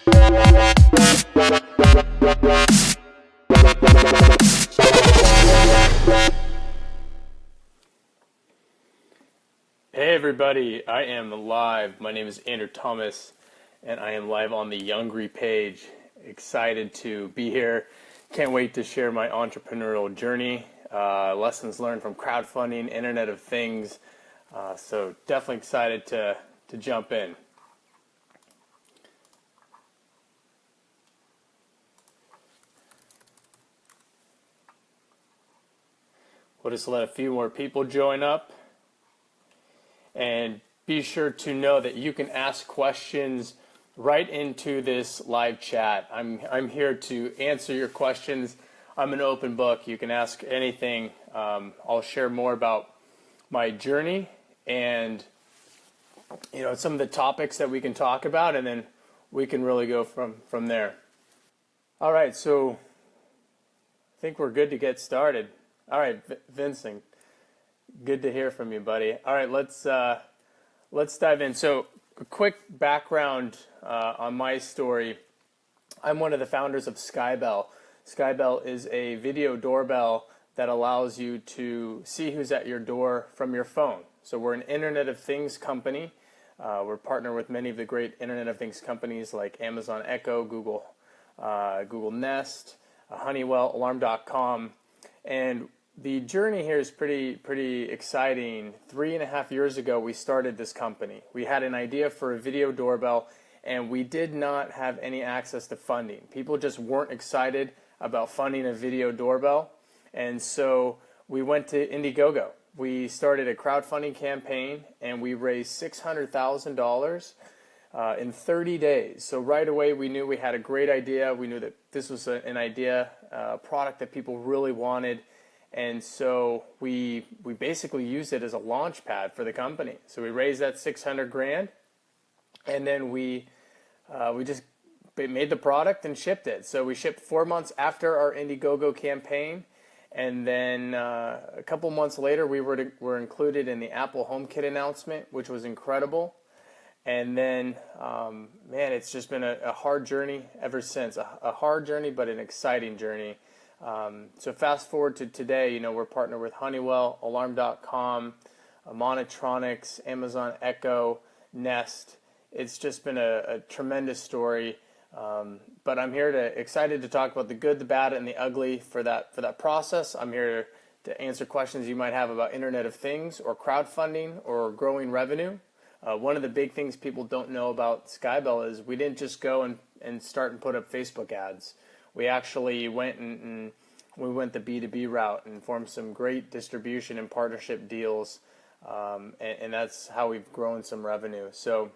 Hey everybody, I am live. My name is Andrew Thomas, and I am live on the Youngry page. Excited to be here. Can't wait to share my entrepreneurial journey, lessons learned from crowdfunding, Internet of Things. So definitely excited to jump in. We'll just let a few more people join up. And be sure to know that you can ask questions right into this live chat. I'm here to answer your questions. I'm an open book. You can ask anything. I'll share more about my journey and some of the topics that we can talk about, and then we can really go from there. All right, so I think we're good to get started. All right, Vincent. Good to hear from you, buddy. All right, let's dive in. So, a quick background on my story. I'm one of the founders of Skybell. Skybell is a video doorbell that allows you to see who's at your door from your phone. So, we're an Internet of Things company. We're partnered with many of the great Internet of Things companies like Amazon Echo, Google Nest, Honeywell, Alarm.com, and the journey here is pretty exciting. 3.5 years ago, we started this company. We had an idea for a video doorbell, and we did not have any access to funding. People just weren't excited about funding a video doorbell, and so we went to Indiegogo. We started a crowdfunding campaign, and we raised $600,000 in 30 days. So right away, we knew we had a great idea. We knew that this was an idea, a product that people really wanted. And so we basically used it as a launch pad for the company. So we raised that $600,000, and then we just made the product and shipped it. So we shipped 4 months after our Indiegogo campaign, and then a couple months later we were included in the Apple HomeKit announcement, which was incredible. And then, man, it's just been a hard journey ever since. A hard journey, but an exciting journey. So fast forward to today, we're partnered with Honeywell, Alarm.com, Monitronics, Amazon Echo, Nest. It's just been a tremendous story. But I'm here excited to talk about the good, the bad, and the ugly for that process. I'm here to answer questions you might have about Internet of Things or crowdfunding or growing revenue. One of the big things people don't know about Skybell is we didn't just go and start and put up Facebook ads. We actually went the B2B route and formed some great distribution and partnership deals, and that's how we've grown some revenue. So,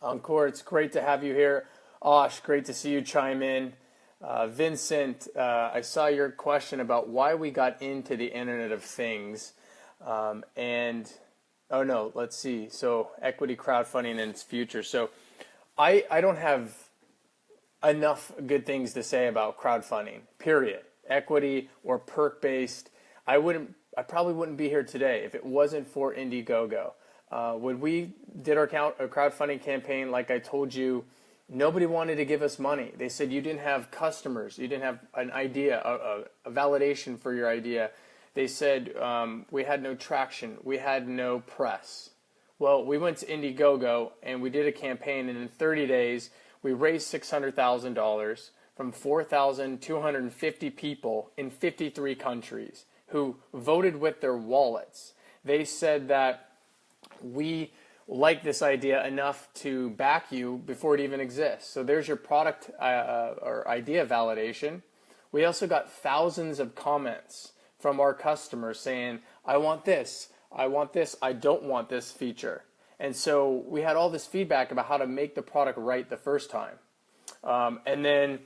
Encore, it's great to have you here. Osh, great to see you chime in. Vincent, I saw your question about why we got into the Internet of Things, let's see. So, equity crowdfunding and its future. So, I don't have enough good things to say about crowdfunding, period. Equity or perk-based. I probably wouldn't be here today if it wasn't for Indiegogo. When we did our crowdfunding campaign, like I told you, nobody wanted to give us money. They said you didn't have customers, you didn't have an idea, a validation for your idea. They said we had no traction, we had no press. Well, we went to Indiegogo and we did a campaign, and in 30 days, we raised $600,000 from 4,250 people in 53 countries who voted with their wallets. They said that we like this idea enough to back you before it even exists. So there's your product or idea validation. We also got thousands of comments from our customers saying, I want this, I don't want this feature. And so we had all this feedback about how to make the product right the first time. And then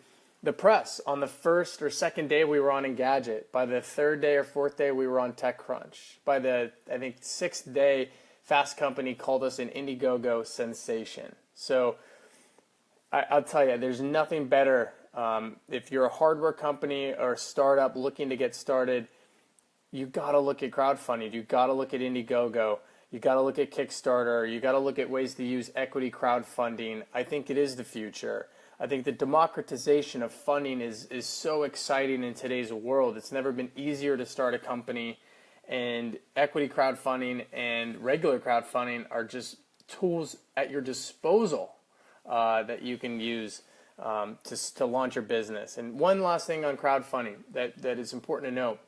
the press, on the first or second day we were on Engadget. By the third day or fourth day we were on TechCrunch. By the, I think, sixth day, Fast Company called us an Indiegogo sensation. So I'll tell you, there's nothing better. If you're a hardware company or a startup looking to get started, you got to look at crowdfunding. You got to look at Indiegogo. You got to look at Kickstarter. You got to look at ways to use equity crowdfunding. I think it is the future. I think the democratization of funding is so exciting in today's world. It's never been easier to start a company, and equity crowdfunding and regular crowdfunding are just tools at your disposal that you can use to launch your business. And one last thing on crowdfunding that is important to note.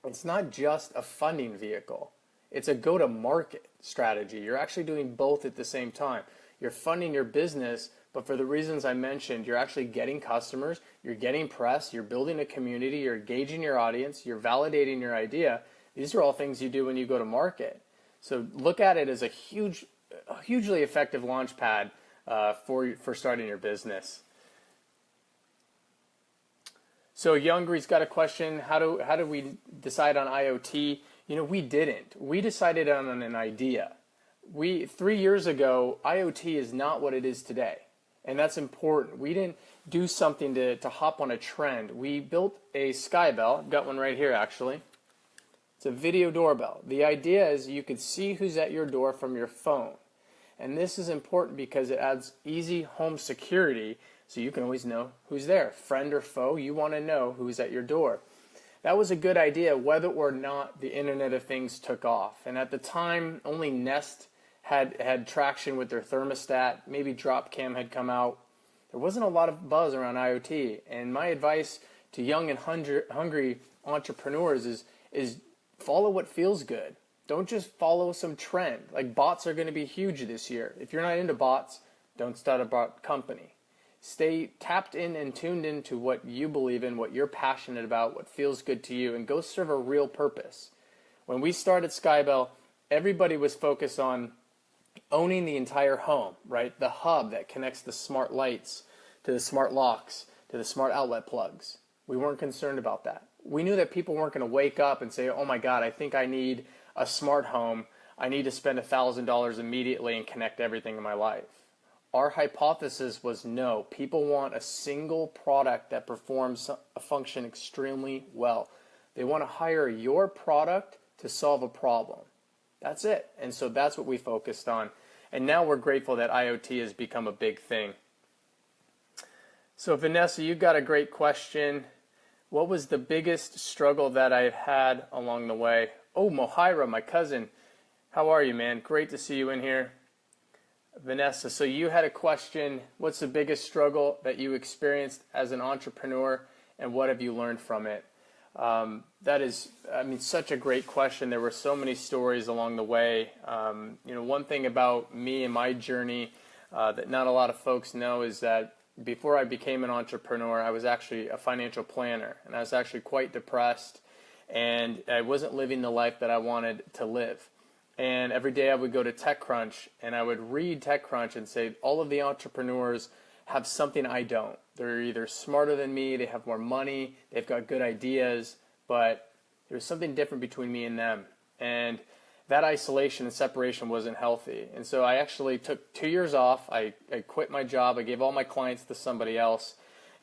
It's not just a funding vehicle. It's a go-to-market strategy. You're actually doing both at the same time. You're funding your business, but for the reasons I mentioned, you're actually getting customers, you're getting press, you're building a community, you're engaging your audience, you're validating your idea. These are all things you do when you go to market. So look at it as a hugely effective launch pad for starting your business. So Youngry's got a question. How do we decide on IoT? We didn't. We decided on an idea. 3 years ago, IoT is not what it is today. And that's important. We didn't do something to hop on a trend. We built a Sky Bell. I've got one right here, actually. It's a video doorbell. The idea is you could see who's at your door from your phone. And this is important because it adds easy home security, so you can always know who's there. Friend or foe, you want to know who's at your door. That was a good idea whether or not the Internet of Things took off. And at the time, only Nest had traction with their thermostat. Maybe Dropcam had come out. There wasn't a lot of buzz around IoT. And my advice to young and hungry entrepreneurs is follow what feels good. Don't just follow some trend. Like bots are going to be huge this year. If you're not into bots, don't start a bot company. Stay tapped in and tuned into what you believe in, what you're passionate about, what feels good to you, and go serve a real purpose. When we started Skybell, everybody was focused on owning the entire home, right? The hub that connects the smart lights to the smart locks to the smart outlet plugs. We weren't concerned about that. We knew that people weren't going to wake up and say, oh my God, I think I need a smart home. I need to spend $1,000 immediately and connect everything in my life. Our hypothesis was no, people want a single product that performs a function extremely well. They want to hire your product to solve a problem. That's it. And so that's what we focused on. And now we're grateful that IoT has become a big thing. So Vanessa, you've got a great question. What was the biggest struggle that I've had along the way? Oh, Mohira, my cousin. How are you, man? Great to see you in here. Vanessa, so you had a question. What's the biggest struggle that you experienced as an entrepreneur, and what have you learned from it? That is, such a great question. There were so many stories along the way. One thing about me and my journey that not a lot of folks know is that before I became an entrepreneur, I was actually a financial planner, and I was actually quite depressed, and I wasn't living the life that I wanted to live. And every day I would go to TechCrunch and I would read TechCrunch and say, all of the entrepreneurs have something I don't. They're either smarter than me, they have more money, they've got good ideas, but there's something different between me and them. And that isolation and separation wasn't healthy. And so I actually took 2 years off. I quit my job. I gave all my clients to somebody else.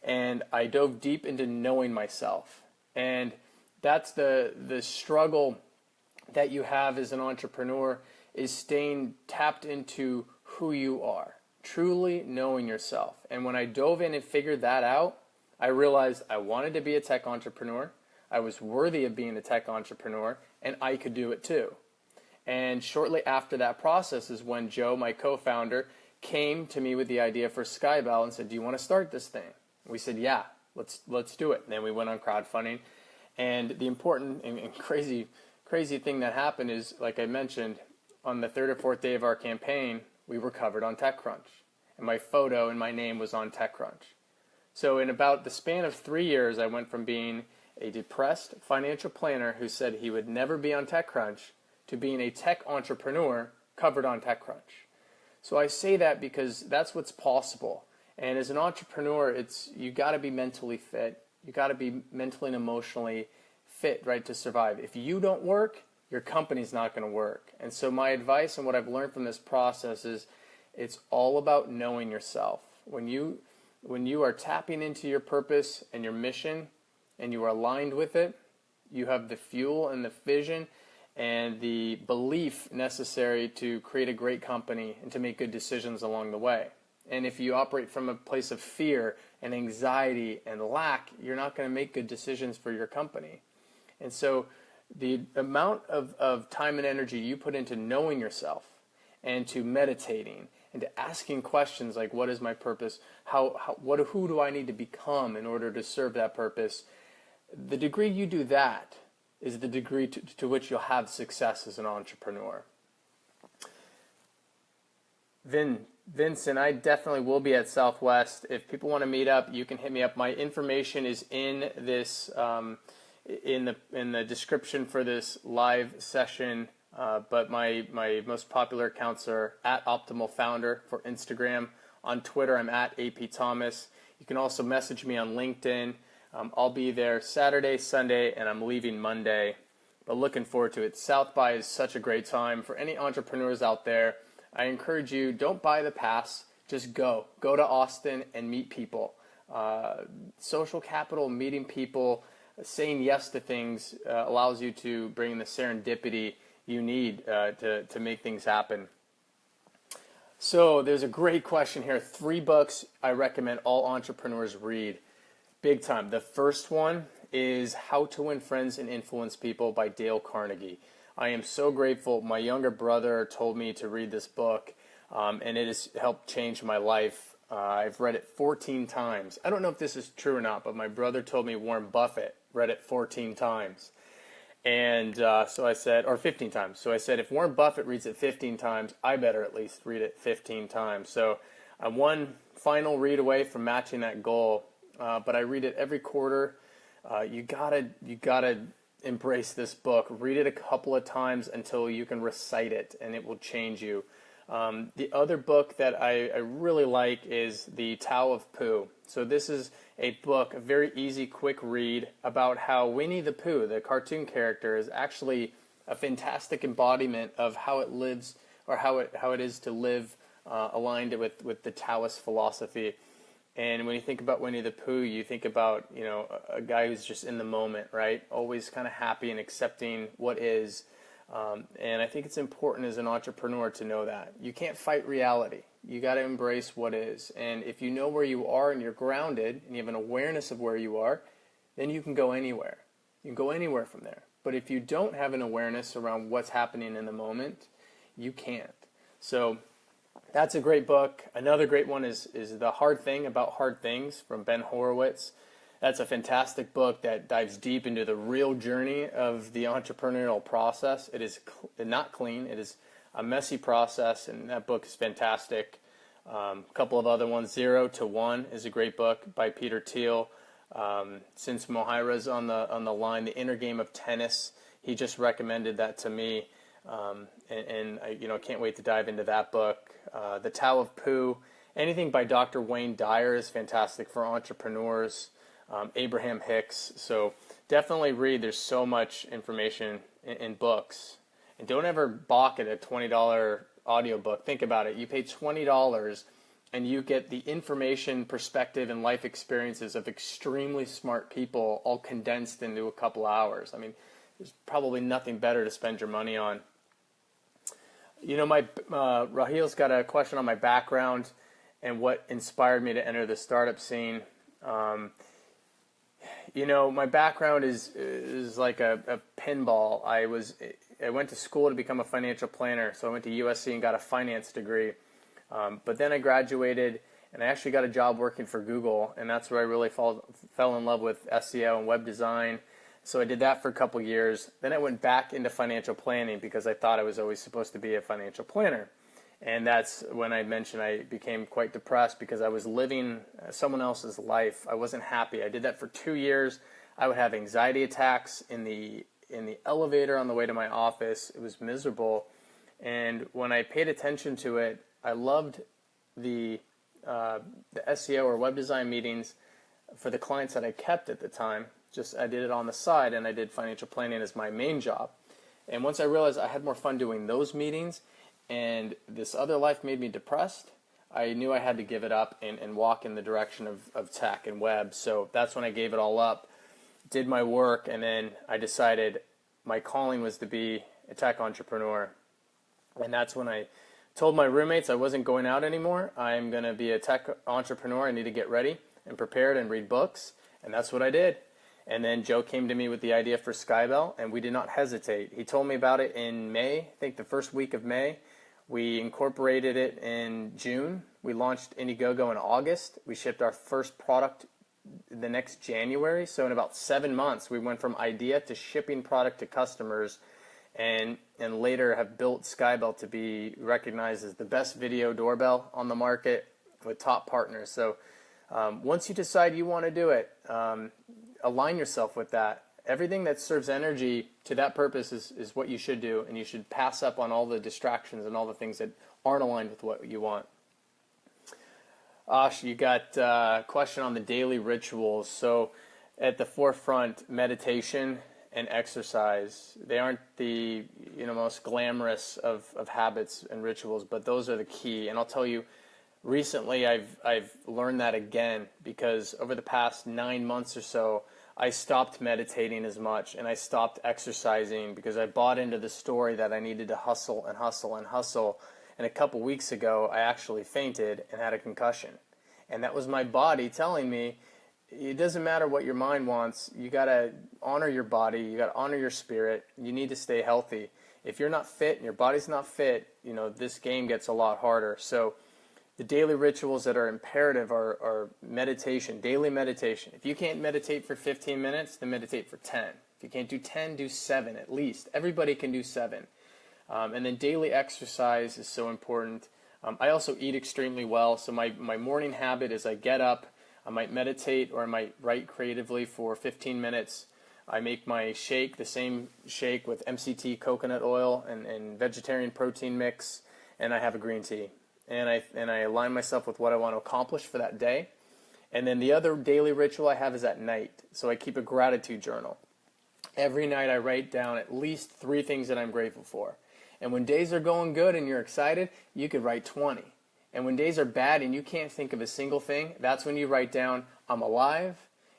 And I dove deep into knowing myself. And that's the struggle that you have as an entrepreneur, is staying tapped into who you are, truly knowing yourself. And when I dove in and figured that out, I realized I wanted to be a tech entrepreneur, I was worthy of being a tech entrepreneur, and I could do it too. And shortly after that process is when Joe, my co-founder, came to me with the idea for Skybell and said, do you want to start this thing? We said, yeah, let's do it. And then we went on crowdfunding. And the important and crazy thing that happened is, like I mentioned, on the third or fourth day of our campaign, we were covered on TechCrunch. And my photo and my name was on TechCrunch. So in about the span of 3 years, I went from being a depressed financial planner who said he would never be on TechCrunch to being a tech entrepreneur covered on TechCrunch. So I say that because that's what's possible. And as an entrepreneur, you got to be mentally fit. You got to be mentally and emotionally fit, right, to survive. If you don't work, your company's not going to work. And so my advice and what I've learned from this process is it's all about knowing yourself. When you are tapping into your purpose and your mission and you are aligned with it, you have the fuel and the vision and the belief necessary to create a great company and to make good decisions along the way. And if you operate from a place of fear and anxiety and lack, you're not going to make good decisions for your company. And so the amount of time and energy you put into knowing yourself and to meditating and to asking questions like, what is my purpose? Who do I need to become in order to serve that purpose? The degree you do that is the degree to which you'll have success as an entrepreneur. Vincent, I definitely will be at Southwest. If people want to meet up, you can hit me up. My information is in this in the description for this live session. But my most popular accounts are at Optimal Founder for Instagram. On Twitter, I'm at AP Thomas. You can also message me on LinkedIn. I'll be there Saturday, Sunday, and I'm leaving Monday. But looking forward to it. South by is such a great time. For any entrepreneurs out there, I encourage you, don't buy the pass. Just go. Go to Austin and meet people. Social capital, meeting people, saying yes to things allows you to bring the serendipity you need to make things happen. So there's a great question here. 3 books I recommend all entrepreneurs read. Big time. The first one is How to Win Friends and Influence People by Dale Carnegie. I am so grateful. My younger brother told me to read this book, and it has helped change my life. I've read it 14 times. I don't know if this is true or not, but my brother told me Warren Buffett read it 14 times. And so I said, or 15 times. So I said, if Warren Buffett reads it 15 times, I better at least read it 15 times. So I'm one final read away from matching that goal. But I read it every quarter. You gotta embrace this book. Read it a couple of times until you can recite it, and it will change you. The other book that I really like is The Tao of Pooh. So this is a book, a very easy, quick read about how Winnie the Pooh, the cartoon character, is actually a fantastic embodiment of how it lives, or how it is to live aligned with the Taoist philosophy. And when you think about Winnie the Pooh, you think about, a guy who's just in the moment, right? Always kind of happy and accepting what is. And I think it's important as an entrepreneur to know that. You can't fight reality. You got to embrace what is. And if you know where you are and you're grounded and you have an awareness of where you are, then you can go anywhere. You can go anywhere from there. But if you don't have an awareness around what's happening in the moment, you can't. So that's a great book. Another great one is The Hard Thing About Hard Things from Ben Horowitz. That's a fantastic book that dives deep into the real journey of the entrepreneurial process. It is not clean. It is a messy process, and that book is fantastic. A couple of other ones. 0 to 1 is a great book by Peter Thiel. Since Mohira's on the line, The Inner Game of Tennis, he just recommended that to me. And I can't wait to dive into that book. The Tao of Pooh, anything by Dr. Wayne Dyer is fantastic for entrepreneurs. Abraham Hicks. So definitely read. There's so much information in books. And don't ever balk at a $20 audiobook. Think about it. You pay $20 and you get the information, perspective, and life experiences of extremely smart people all condensed into a couple hours. I mean, there's probably nothing better to spend your money on. Rahil's got a question on my background and what inspired me to enter the startup scene. My background is like a pinball. I went to school to become a financial planner, so I went to USC and got a finance degree. But then I graduated, and I actually got a job working for Google, and that's where I really fell in love with SEO and web design. So I did that for a couple years. Then I went back into financial planning because I thought I was always supposed to be a financial planner. And that's when I mentioned I became quite depressed because I was living someone else's life. I wasn't happy. I did that for 2 years. I would have anxiety attacks in the elevator on the way to my office. It was miserable. And when I paid attention to it, I loved the SEO or web design meetings for the clients that I kept at the time. I did it on the side, and I did financial planning as my main job. And once I realized I had more fun doing those meetings, and this other life made me depressed, I knew I had to give it up and walk in the direction of tech and web. So that's when I gave it all up, did my work, and then I decided my calling was to be a tech entrepreneur. And that's when I told my roommates I wasn't going out anymore. I'm going to be a tech entrepreneur. I need to get ready and prepared and read books. And that's what I did. And then Joe came to me with the idea for Skybell, and we did not hesitate. He told me about it in May, I think the first week of May. We incorporated it in June. We launched Indiegogo in August. We shipped our first product the next January. So in about 7 months, we went from idea to shipping product to customers, and later have built Skybell to be recognized as the best video doorbell on the market with top partners. So once you decide you want to do it, align yourself with that. Everything that serves energy to that purpose is what you should do, and you should pass up on all the distractions and all the things that aren't aligned with what you want. Ash, you got a question on the daily rituals. So at the forefront, meditation and exercise. They aren't the most glamorous of habits and rituals, but those are the key. And I'll tell you, recently I've learned that again, because over the past 9 months or so, I stopped meditating as much and I stopped exercising because I bought into the story that I needed to hustle and hustle and hustle. And a couple weeks ago, I actually fainted and had a concussion. And that was my body telling me, it doesn't matter what your mind wants. You got to honor your body. You got to honor your spirit. You need to stay healthy. If you're not fit and your body's not fit, this game gets a lot harder. So the daily rituals that are imperative are meditation, daily meditation. If you can't meditate for 15 minutes, then meditate for 10. If you can't do 10, do 7 at least. Everybody can do 7. And then daily exercise is so important. I also eat extremely well. So my morning habit is I get up, I might meditate, or I might write creatively for 15 minutes. I make my shake, the same shake with MCT coconut oil and vegetarian protein mix, and I have a green tea. And I align myself with what I want to accomplish for that day. And then the other daily ritual I have is at night. So I keep a gratitude journal. Every night I write down at least 3 things that I'm grateful for. And when days are going good and you're excited, you could write 20. And when days are bad and you can't think of a single thing, that's when you write down, I'm alive,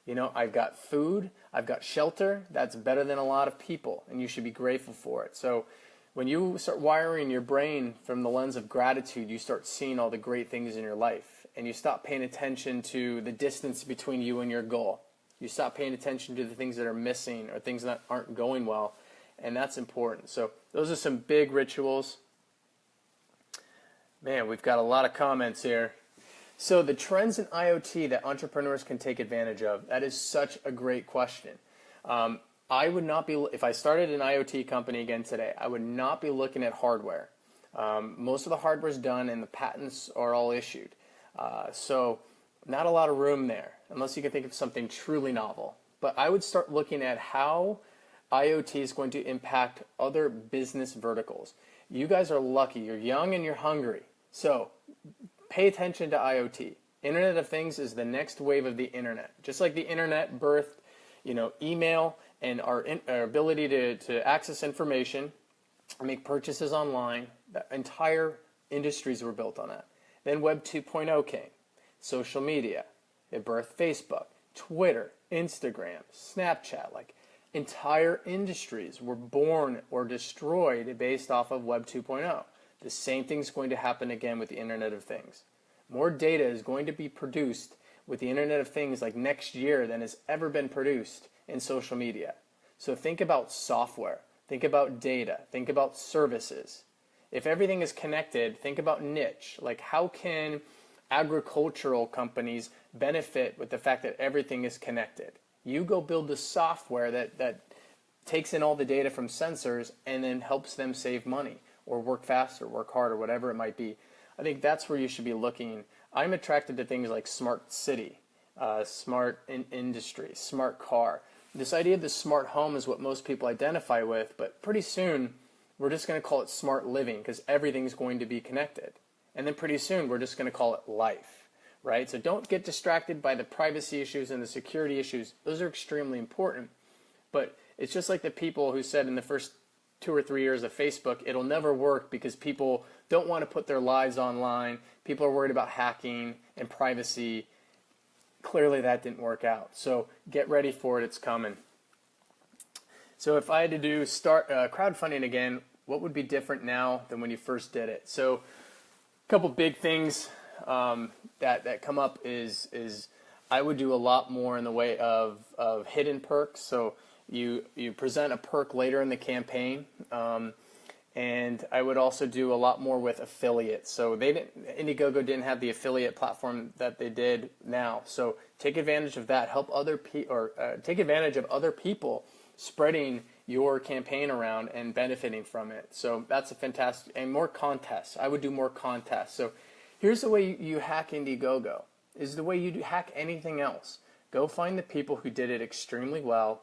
I've got food, I've got shelter. That's better than a lot of people, and you should be grateful for it. So when you start wiring your brain from the lens of gratitude, you start seeing all the great things in your life, and you stop paying attention to the distance between you and your goal. You stop paying attention to the things that are missing or things that aren't going well, and that's important. So those are some big rituals. Man, we've got a lot of comments here. So the trends in IoT that entrepreneurs can take advantage of, that is such a great question. I would not be, if I started an IoT company again today, I would not be looking at hardware. Most of the hardware is done and the patents are all issued. So not a lot of room there, unless you can think of something truly novel. But I would start looking at how IoT is going to impact other business verticals. You guys are lucky. You're young and you're hungry. So pay attention to IoT. Internet of Things is the next wave of the internet. Just like the internet birthed, email and our ability to access information, make purchases online, the entire industries were built on that. Then Web 2.0 came, social media. It birthed Facebook, Twitter, Instagram, Snapchat. Like entire industries were born or destroyed based off of Web 2.0. The same thing's going to happen again with the Internet of Things. More data is going to be produced with the Internet of Things like next year than has ever been produced in social media. So think about software, think about data, think about services. If everything is connected, think about niche. Like how can agricultural companies benefit with the fact that everything is connected? You go build the software that takes in all the data from sensors and then helps them save money or work faster, work harder, whatever it might be. I think that's where you should be looking. I'm attracted to things like smart city, smart industry, smart car. This idea of the smart home is what most people identify with, but pretty soon we're just going to call it smart living because everything's going to be connected. And then pretty soon we're just going to call it life, right? So don't get distracted by the privacy issues and the security issues. Those are extremely important. But it's just like the people who said in the first 2 or 3 years of Facebook, it'll never work because people don't want to put their lives online. People are worried about hacking and privacy. Clearly that didn't work out. So get ready for it. It's coming. So if I had to do start crowdfunding again, what would be different now than when you first did it? So a couple big things that come up is I would do a lot more in the way of hidden perks. So you present a perk later in the campaign, and I would also do a lot more with affiliates. So Indiegogo didn't have the affiliate platform that they did now. So take advantage of that. Help other take advantage of other people spreading your campaign around and benefiting from it. So that's a fantastic, and more contests. I would do more contests. So here's the way you hack Indiegogo, is the way you hack anything else. Go find the people who did it extremely well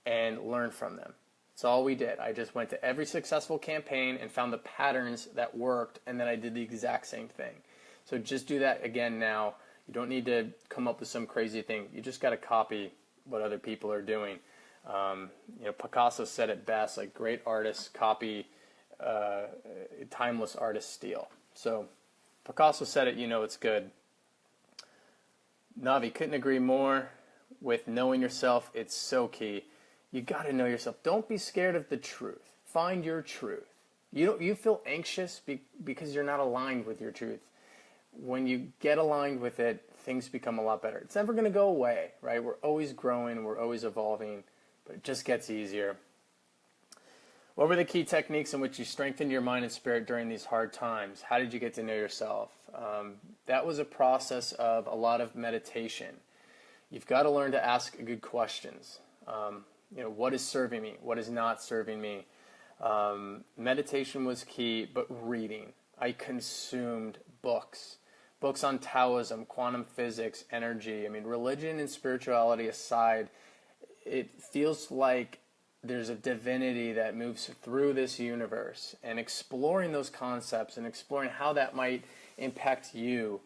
and learn from them. That's all we did. I just went to every successful campaign and found the patterns that worked, and then I did the exact same thing. So just do that again now. You don't need to come up with some crazy thing. You just got to copy what other people are doing. Picasso said it best, like great artists copy, timeless artists steal. So Picasso said it, it's good. Navi, couldn't agree more with knowing yourself. It's so key. You got to know yourself. Don't be scared of the truth. Find your truth. You feel anxious because you're not aligned with your truth. When you get aligned with it, things become a lot better. It's never going to go away, right? We're always growing. We're always evolving, but it just gets easier. What were the key techniques in which you strengthened your mind and spirit during these hard times? How did you get to know yourself? That was a process of a lot of meditation. You've got to learn to ask good questions. What is serving me? What is not serving me? Meditation was key, but reading. I consumed books on Taoism, quantum physics, energy. Religion and spirituality aside, it feels like there's a divinity that moves through this universe, and exploring those concepts and exploring how that might impact you,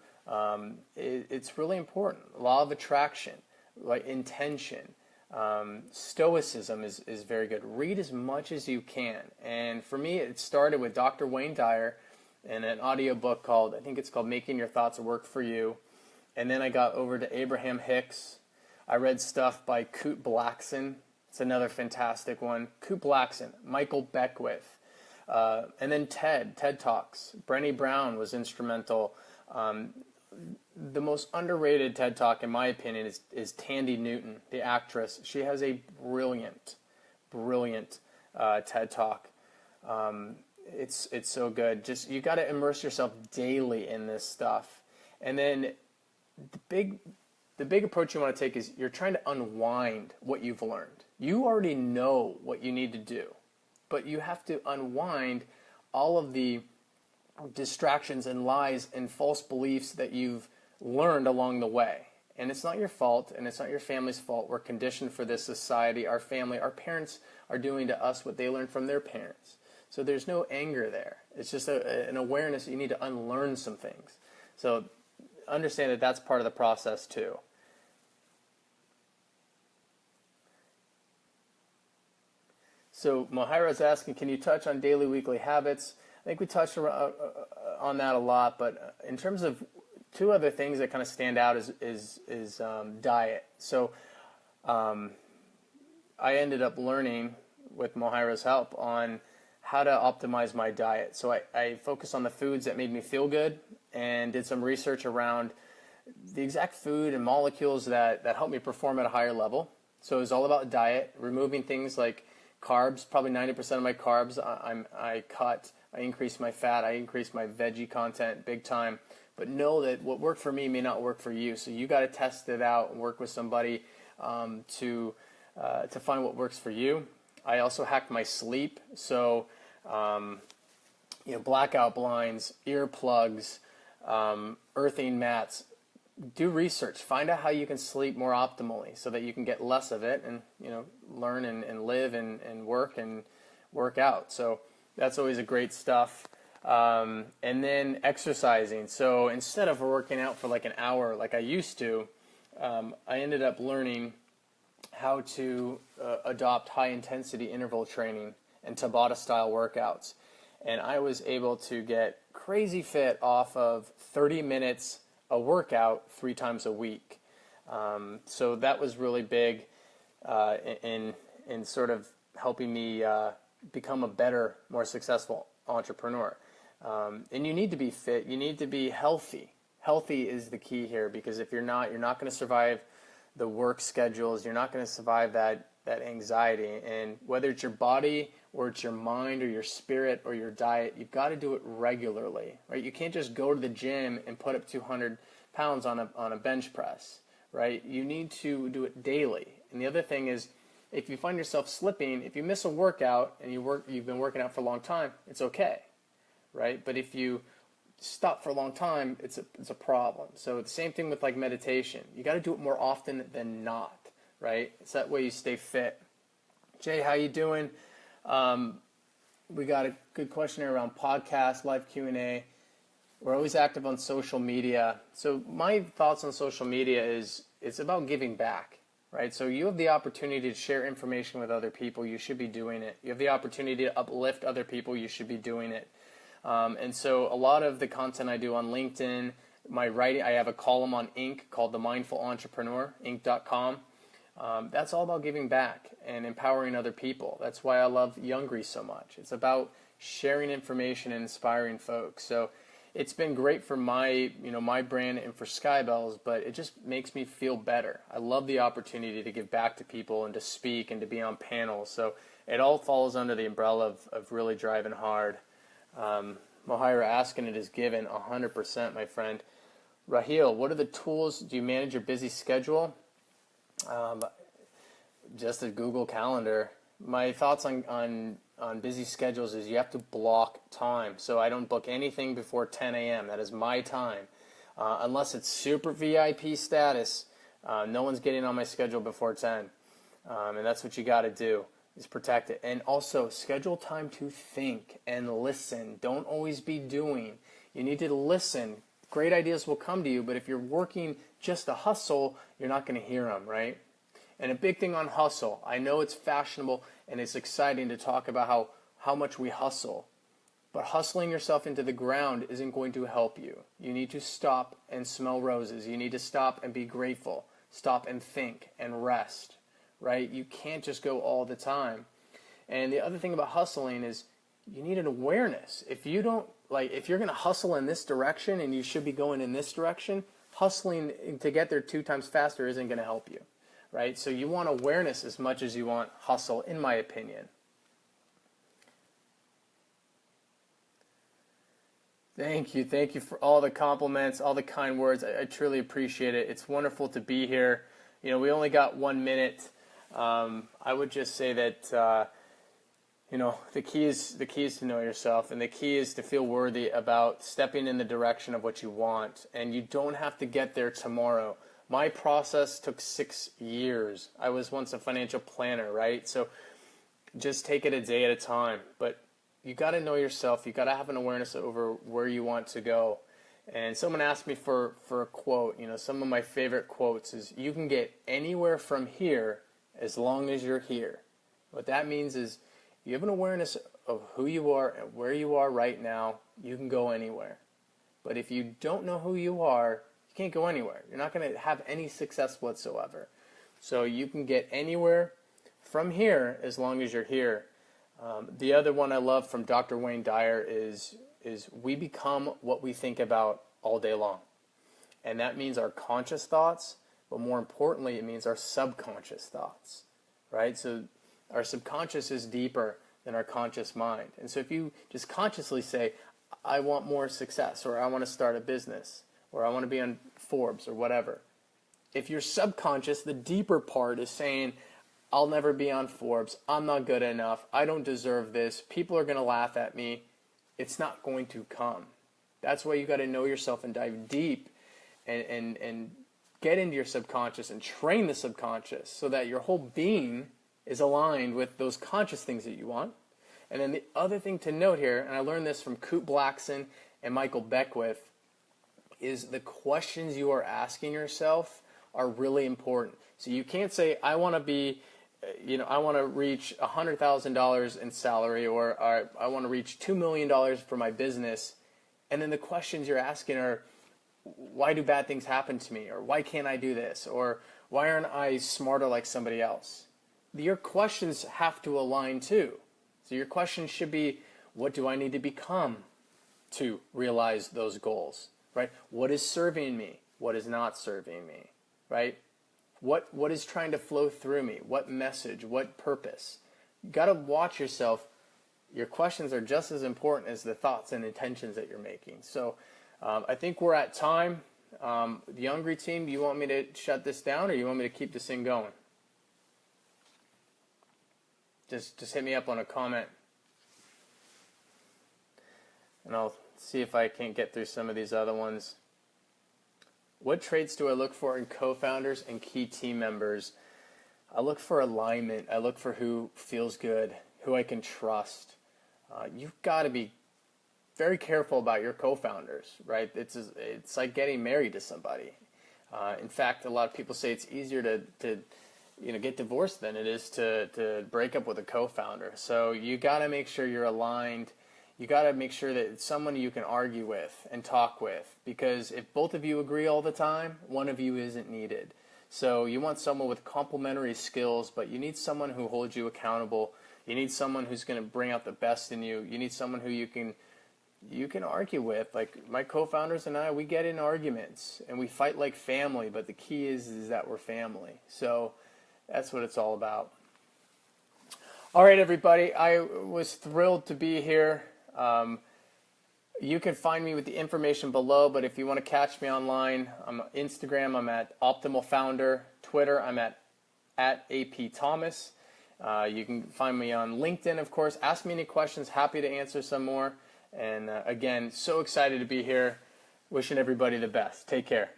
it's really important. Law of attraction, like intention. Stoicism is very good. Read as much as you can. And for me, it started with Dr. Wayne Dyer and an audiobook called, I think it's called Making Your Thoughts Work for You. And then I got over to Abraham Hicks. I read stuff by Kurt Blackson. It's another fantastic one. Kurt Blackson, Michael Beckwith, and then TED Talks. Brené Brown was instrumental. The most underrated TED Talk, in my opinion, is Tandy Newton, the actress. She has a brilliant TED Talk. It's so good. Just you got to immerse yourself daily in this stuff. And then the big approach you want to take is you're trying to unwind what you've learned. You already know what you need to do, but you have to unwind all of the distractions and lies and false beliefs that you've learned along the way. And it's not your fault, and it's not your family's fault. We're conditioned for this society. Our family, our parents are doing to us what they learned from their parents. So there's no anger there. It's just an awareness that you need to unlearn some things. So understand that that's part of the process too. So Mohira's asking, can you touch on daily, weekly habits? I think we touched on that a lot, but in terms of two other things that kind of stand out is diet. So I ended up learning, with Mohira's help, on how to optimize my diet. So I focused on the foods that made me feel good and did some research around the exact food and molecules that help me perform at a higher level. So it was all about diet, removing things like carbs. Probably 90% of my carbs I cut. I increased my fat. I increased my veggie content big time. But know that what worked for me may not work for you. So you got to test it out and work with somebody to find what works for you. I also hacked my sleep. So blackout blinds, earplugs, earthing mats. Do research. Find out how you can sleep more optimally so that you can get less of it and learn and live and work out. So that's always a great stuff. And then exercising. So instead of working out for like an hour like I used to, I ended up learning how to adopt high-intensity interval training and Tabata style workouts. And I was able to get crazy fit off of 30 minutes a workout 3 times a week. So that was really big in sort of helping me become a better, more successful entrepreneur. And you need to be fit. You need to be healthy. Healthy is the key here, because if you're not going to survive the work schedules. You're not going to survive that anxiety. And whether it's your body or it's your mind or your spirit or your diet, you've got to do it regularly, right? You can't just go to the gym and put up 200 pounds on a bench press, right? You need to do it daily. And the other thing is, if you find yourself slipping, if you miss a workout and you've been working out for a long time, it's okay, right? But if you stop for a long time, it's a problem. So the same thing with like meditation. You got to do it more often than not, right? It's that way you stay fit. Jay, how you doing? We got a good question here around podcasts, live Q&A. We're always active on social media. So my thoughts on social media is it's about giving back, right? So you have the opportunity to share information with other people. You should be doing it. You have the opportunity to uplift other people. You should be doing it. And so a lot of the content I do on LinkedIn, my writing, I have a column on Inc. called The Mindful Entrepreneur, Inc.com. That's all about giving back and empowering other people. That's why I love Youngry so much. It's about sharing information and inspiring folks. So it's been great for my brand and for Skybells, but it just makes me feel better. I love the opportunity to give back to people and to speak and to be on panels. So it all falls under the umbrella of really driving hard. Mohira asking, it is given 100%, my friend. Raheel, what are the tools? Do you manage your busy schedule? Just a Google Calendar. My thoughts on busy schedules is you have to block time. So I don't book anything before 10 a.m. That is my time. Unless it's super VIP status, no one's getting on my schedule before 10. And that's what you got to do, is protect it. And also schedule time to think and listen. Don't always be doing. You need to listen. Great ideas will come to you, but if you're working just to hustle, you're not going to hear them, right? And a big thing on hustle, I know it's fashionable and it's exciting to talk about how much we hustle, but hustling yourself into the ground isn't going to help you. You need to stop and smell roses. You need to stop and be grateful. Stop and think and rest, right? You can't just go all the time. And the other thing about hustling is you need an awareness. If you're going to hustle in this direction and you should be going in this direction, hustling to get there 2 times faster isn't going to help you, right? So you want awareness as much as you want hustle, in my opinion. Thank you for all the compliments, all the kind words. I truly appreciate it. It's wonderful to be here. We only got 1 minute. I would just say that the key is to know yourself, and the key is to feel worthy about stepping in the direction of what you want. And you don't have to get there tomorrow. My process took 6 years. I was once a financial planner, right? So just take it a day at a time. But you got to know yourself. You got to have an awareness over where you want to go. And someone asked me for a quote. Some of my favorite quotes is, you can get anywhere from here as long as you're here. What that means is, you have an awareness of who you are and where you are right now, you can go anywhere. But if you don't know who you are, you can't go anywhere. You're not going to have any success whatsoever. So you can get anywhere from here as long as you're here. The other one I love from Dr. Wayne Dyer is we become what we think about all day long. And that means our conscious thoughts, but more importantly, it means our subconscious thoughts, right? So our subconscious is deeper than our conscious mind. And so if you just consciously say, I want more success, or I want to start a business, or I want to be on Forbes, or whatever. If your subconscious, the deeper part, is saying, I'll never be on Forbes, I'm not good enough, I don't deserve this, people are going to laugh at me, it's not going to come. That's why you got to know yourself and dive deep and get into your subconscious and train the subconscious so that your whole being is aligned with those conscious things that you want. And then the other thing to note here, and I learned this from Coot Blackson and Michael Beckwith, is the questions you are asking yourself are really important. So you can't say, I want to reach $100,000 in salary, or I want to reach $2 million for my business. And then the questions you're asking are, why do bad things happen to me? Or why can't I do this? Or why aren't I smarter like somebody else? your questions have to align too. So your question should be, what do I need to become to realize those goals, right? What is serving me? What is not serving me, right? What is trying to flow through me? What message? What purpose? You got to watch yourself. Your questions are just as important as the thoughts and intentions that you're making. So I think we're at time. The Youngry team, do you want me to shut this down, or you want me to keep this thing going? Just hit me up on a comment, and I'll see if I can't get through some of these other ones. What traits do I look for in co-founders and key team members? I look for alignment. I look for who feels good, who I can trust. You've got to be very careful about your co-founders, right? It's like getting married to somebody. In fact, a lot of people say it's easier to get divorced than it is to break up with a co-founder. So you got to make sure you're aligned. You got to make sure that it's someone you can argue with and talk with, because if both of you agree all the time, one of you isn't needed. So you want someone with complementary skills, but you need someone who holds you accountable. You need someone who's going to bring out the best in you. You need someone who you can argue with. Like my co-founders and I, we get in arguments and we fight like family, but the key is that we're family. So that's what it's all about. All right, everybody, I was thrilled to be here. You can find me with the information below, but if you want to catch me online, I'm on Instagram, I'm at Optimal Founder. Twitter, I'm at AP Thomas. You can find me on LinkedIn, of course. Ask me any questions. Happy to answer some more. And again, so excited to be here. Wishing everybody the best. Take care.